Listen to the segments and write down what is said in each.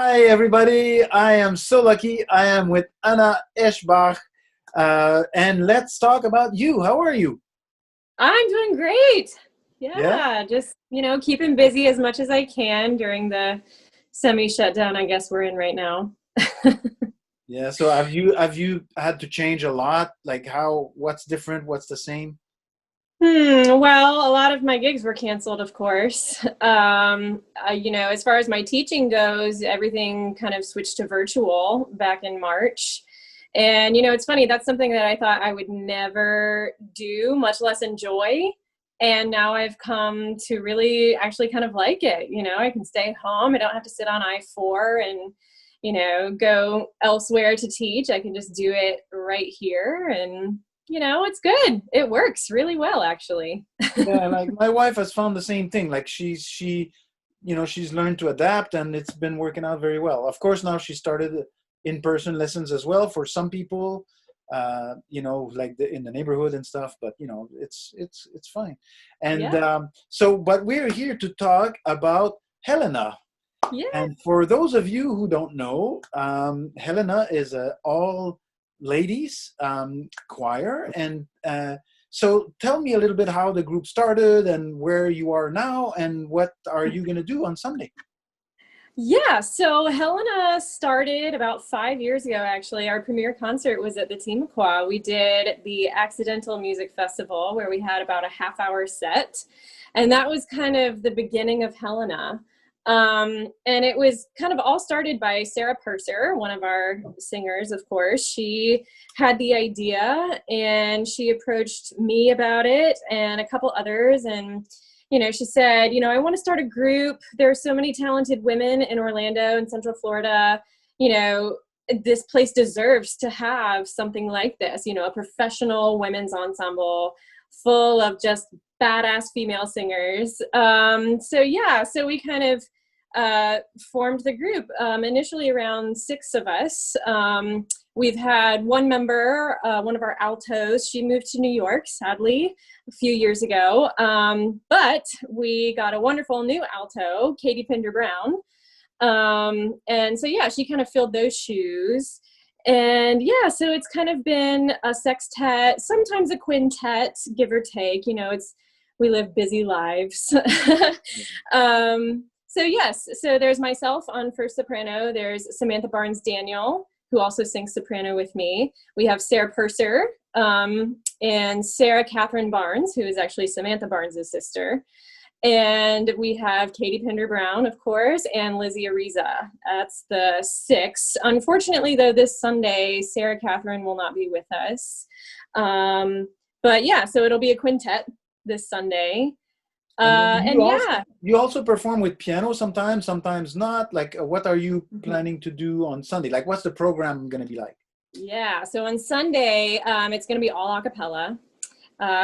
Hi, everybody. I am so lucky. I am with Anna Eschbach. And let's talk about you. How are you? I'm doing great. Yeah? Yeah, just, keeping busy as much as I can during the semi-shutdown I guess we're in right now. Yeah. So have you had to change a lot? Like what's different? What's the same? Well, a lot of my gigs were canceled, of course. As far as my teaching goes, everything kind of switched to virtual back in March. And, it's funny, that's something that I thought I would never do, much less enjoy. And now I've come to really actually kind of like it. I can stay home. I don't have to sit on I-4 and, go elsewhere to teach. I can just do it right here. And it's good. It works really well, actually. Yeah, like my wife has found the same thing. Like she's learned to adapt and it's been working out very well. Of course, now she started in-person lessons as well for some people, like in the neighborhood and stuff, but it's fine. And Yeah. but we're here to talk about Helena. Yeah. And for those of you who don't know, Helena is a all ladies choir. And so tell me a little bit how the group started and where you are now and what are you going to do on Sunday? Yeah. So Helena started about 5 years ago, actually. Our premiere concert was at the Timucua. We did the Accidental Music Festival where we had about a half-hour set. And that was kind of the beginning of Helena. And it was kind of all started by Sarah Purser, one of our singers, of course. She had the idea and she approached me about it and a couple others. And she said, I want to start a group. There are so many talented women in Orlando and Central Florida. You know, this place deserves to have something like this, a professional women's ensemble full of just badass female singers. So we kind of formed the group, initially around 6 of us. We've had one member, one of our altos, she moved to New York, sadly, a few years ago. But we got a wonderful new alto, Katie Pinder Brown. She kind of filled those shoes. And so it's kind of been a sextet, sometimes a quintet, give or take. We live busy lives. So there's myself on first soprano. There's Samantha Barnes Daniel, who also sings soprano with me. We have Sarah Purser and Sarah Catherine Barnes, who is actually Samantha Barnes' sister. And we have Katie Pinder Brown, of course, and Lizzie Ariza. That's the 6. Unfortunately, though, this Sunday, Sarah Catherine will not be with us. So it'll be a quintet this Sunday. And then And yeah, you also perform with piano sometimes not. Like, what are you planning to do on Sunday? Like, what's the program going to be like? Yeah, so on Sunday, it's going to be all a cappella.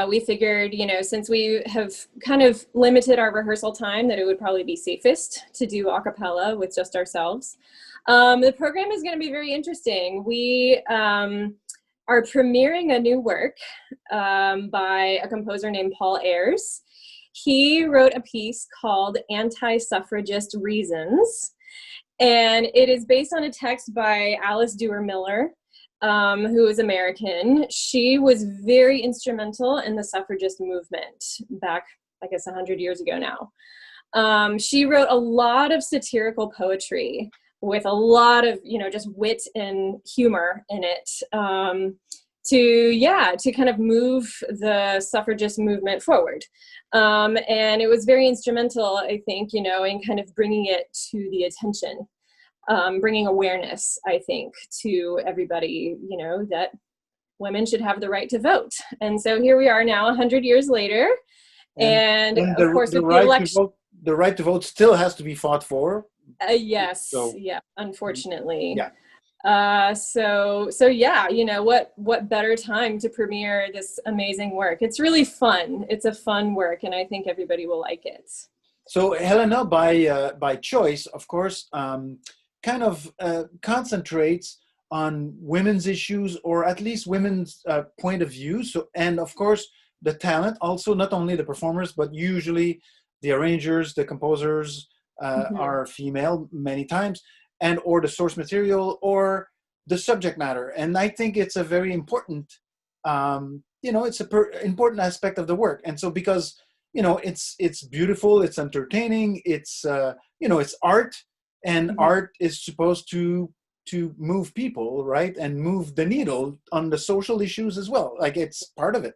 We figured, since we have kind of limited our rehearsal time, that it would probably be safest to do a cappella with just ourselves. The program is going to be very interesting. We are premiering a new work by a composer named Paul Ayres. He wrote a piece called Anti-Suffragist Reasons, and it is based on a text by Alice Duer Miller, who is American. She was very instrumental in the suffragist movement back, I guess, 100 years ago now. She wrote a lot of satirical poetry with a lot of, just wit and humor in it, to kind of move the suffragist movement forward. And it was very instrumental, I think, in kind of bringing it to the attention. Bringing awareness, I think, to everybody, that women should have the right to vote. And so here we are now, 100 years later, And and then of course with the election. The right to vote still has to be fought for. Yes, So yeah, unfortunately. yeah. What better time to premiere this amazing work? It's really fun. It's a fun work, and I think everybody will like it. So Helena, by choice, of course, kind of concentrates on women's issues, or at least women's point of view. So, and of course, the talent, also not only the performers, but usually the arrangers, the composers Mhm. are female many times. and or the source material or the subject matter. And I think it's a very important, it's a important aspect of the work. And so because, it's beautiful, it's entertaining, it's, it's art, and art is supposed to move people, right? And move the needle on the social issues as well. Like it's part of it.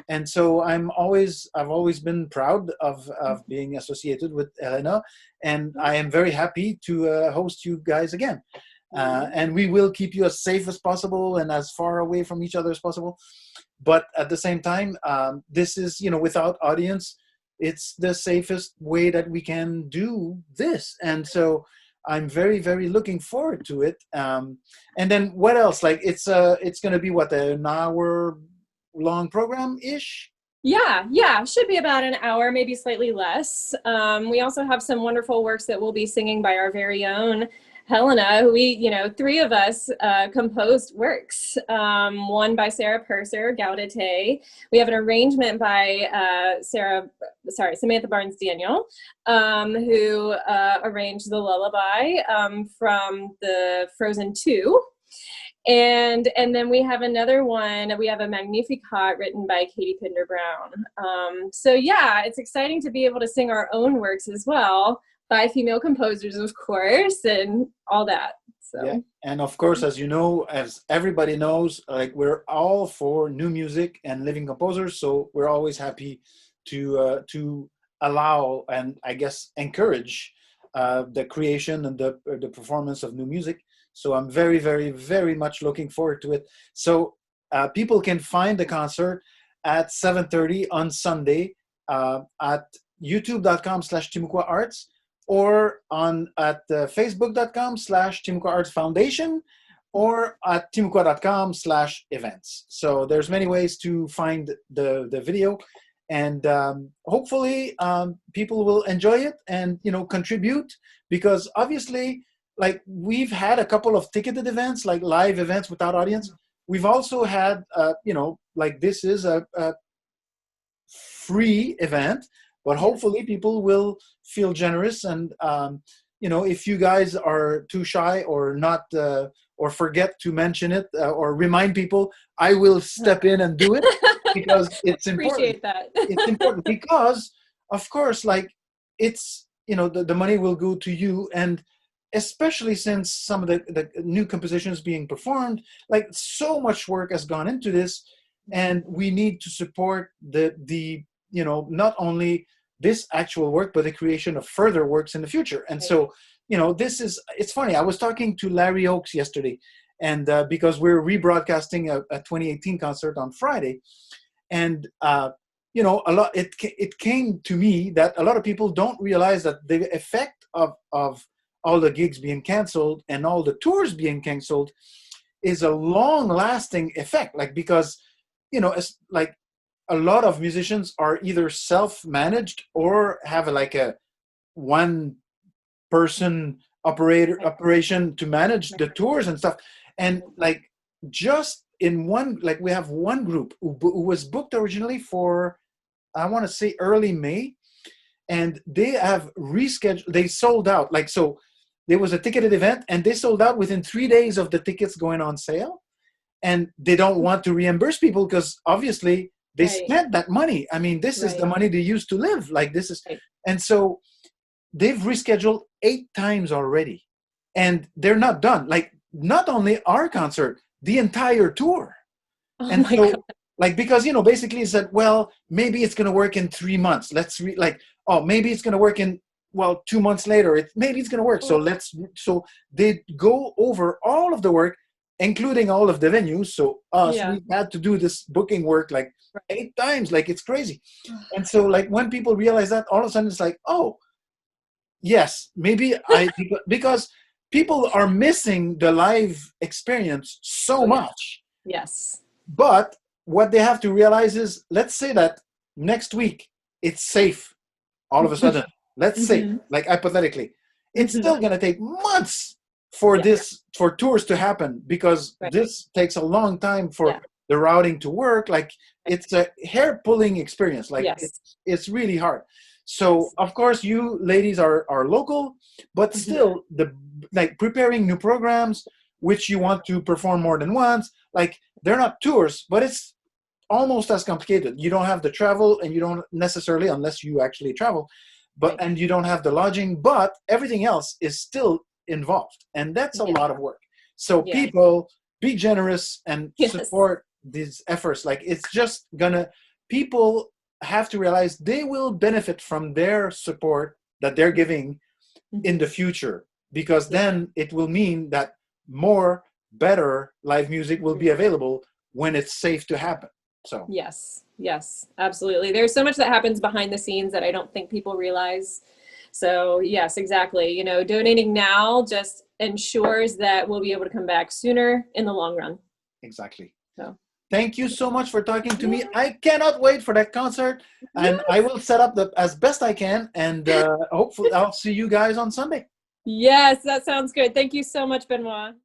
And so I've always been proud of being associated with Helena, and I am very happy to host you guys again. And we will keep you as safe as possible and as far away from each other as possible. But at the same time, this is, without audience, it's the safest way that we can do this. And so I'm very, very looking forward to it. And then what else? Like it's going to be what, an hour long program ish? Yeah. Should be about an hour, maybe slightly less. We also have some wonderful works that we'll be singing by our very own Helena. We, three of us composed works. One by Sarah Purser, Gaudete. We have an arrangement by Samantha Barnes Daniel, who arranged the lullaby from the Frozen 2. And then we have another one. We have a Magnificat written by Katie Pinder Brown. So yeah, it's exciting to be able to sing our own works as well, by female composers, of course, and all that. So. Yeah, and of course, as you know, as everybody knows, like we're all for new music and living composers, so we're always happy to allow and I guess encourage the creation and the performance of new music. So I'm very, very, very much looking forward to it. So people can find the concert at 7:30 on Sunday at youtube.com/Timucua Arts, or at facebook.com/Timucua Arts Foundation, or at timucua.com/events. So there's many ways to find the video, and hopefully people will enjoy it and contribute, because obviously, like, we've had a couple of ticketed events, like live events without audience. We've also had like this is a free event, but hopefully people will feel generous. And if you guys are too shy or not or forget to mention it or remind people, I will step in and do it, because it's important. Appreciate that. It's important because, of course, like, it's the money will go to you, and especially since some of the new compositions being performed, like, so much work has gone into this, and we need to support the not only this actual work, but the creation of further works in the future. And so, it's funny. I was talking to Larry Oakes yesterday, and because we're rebroadcasting a 2018 concert on Friday, and it came to me that a lot of people don't realize that the effect of all the gigs being canceled and all the tours being canceled is a long-lasting effect. Like, because it's like a lot of musicians are either self-managed or have a one-person operation to manage the tours and stuff. And like, just in one, like, we have one group who was booked originally for, I want to say, early May, and they have rescheduled. They sold out. Like, so there was a ticketed event, and they sold out within 3 days of the tickets going on sale. And they don't want to reimburse people because obviously they spent that money. I mean, this is the money they used to live. Like, this is, and so they've rescheduled 8 times already, and they're not done. Like, not only our concert, the entire tour. Oh, and so, God. like, because, basically it said, well, maybe it's going to work in 3 months. Maybe it's going to work in, 2 months later, maybe it's going to work. So they go over all of the work, including all of the venues. So we had to do this booking work 8 times. Like, it's crazy. And so, like, when people realize that, all of a sudden it's like, oh, yes, maybe because people are missing the live experience so much. Yes. But what they have to realize is, let's say that next week it's safe all of a sudden. Let's say, like, hypothetically, it's still going to take months for for tours to happen, because this takes a long time for the routing to work. Like, it's a hair pulling experience. Like, it's really hard. So of course you ladies are local, but still the like preparing new programs which you want to perform more than once. Like they're not tours, but it's almost as complicated. You don't have the travel, and you don't necessarily, unless you actually travel, but Right. and you don't have the lodging, but everything else is still involved, and that's a Yeah. lot of work. So Yeah. people, be generous and Yes. support these efforts. Like it's just gonna, people have to realize they will benefit from their support that they're giving in the future, because Yeah. then it will mean that more better live music will be available when it's safe to happen. So Yes, yes, absolutely. There's so much that happens behind the scenes that I don't think people realize. So, yes, exactly. You know, donating now just ensures that we'll be able to come back sooner in the long run. exactly. So, Thank you so much for talking to me. yeah, I cannot wait for that concert, and I yes, will set up the as best I can, and hopefully I'll see you guys on Sunday. yes, that sounds good. Thank you so much, Benoit.